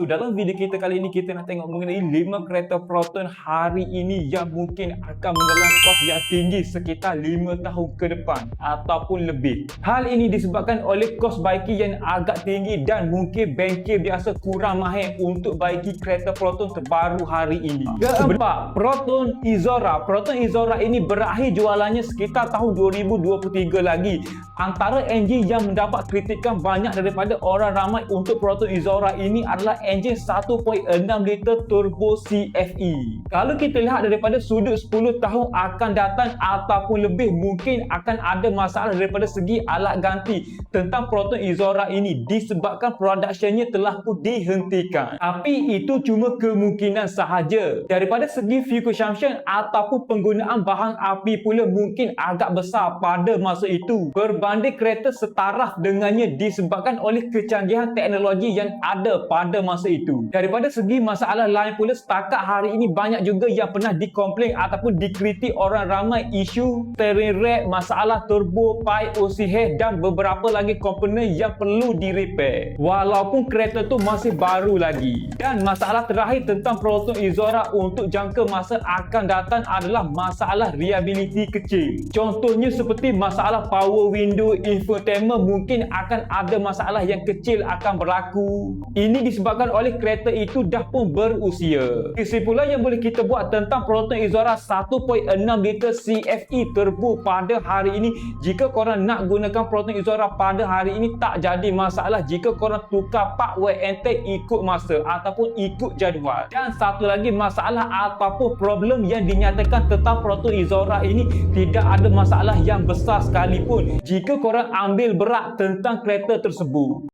Dalam video kita kali ini, kita nak tengok mengenai 5 kereta Proton hari ini yang mungkin akan menelan kos yang tinggi sekitar 5 tahun ke depan ataupun lebih. Hal ini disebabkan oleh kos baiki yang agak tinggi dan mungkin bengkel biasa kurang mahal untuk baiki kereta Proton terbaru hari ini. Keempat, Proton Izora. Proton Izora ini berakhir jualannya sekitar tahun 2023 lagi. Antara enjin yang mendapat kritikan banyak daripada orang ramai untuk Proton Izora ini adalah enjin 1.6 liter turbo CFE. Kalau kita lihat daripada sudut 10 tahun akan datang ataupun lebih, mungkin akan ada masalah daripada segi alat ganti tentang Proton Izora ini disebabkan productionnya telah pun dihentikan. Tapi itu cuma kemungkinan sahaja. Daripada segi fuel consumption ataupun penggunaan bahan api pula mungkin agak besar pada masa itu berbanding kereta setaraf dengannya disebabkan oleh kecanggihan teknologi yang ada pada masa itu. Daripada segi masalah lain pula, setakat hari ini banyak juga yang pernah dikomplain ataupun dikritik orang ramai isu steering rack, masalah turbo, pipe OC dan beberapa lagi komponen yang perlu di-repair walaupun kereta tu masih baru lagi. Dan masalah terakhir tentang Proton Izora untuk jangka masa akan datang adalah masalah reliability kecil. Contohnya seperti masalah power window, infotainment mungkin akan ada masalah yang kecil akan berlaku. Ini disebabkan oleh kereta itu dah pun berusia. Kesimpulan yang boleh kita buat tentang Proton Izora 1.6 liter CFE turbo pada hari ini, jika korang nak gunakan Proton Izora pada hari ini tak jadi masalah jika korang tukar part wear and tear ikut masa ataupun ikut jadual. Dan satu lagi masalah ataupun problem yang dinyatakan tentang Proton Izora ini, tidak ada masalah yang besar sekalipun jika korang ambil berat tentang kereta tersebut.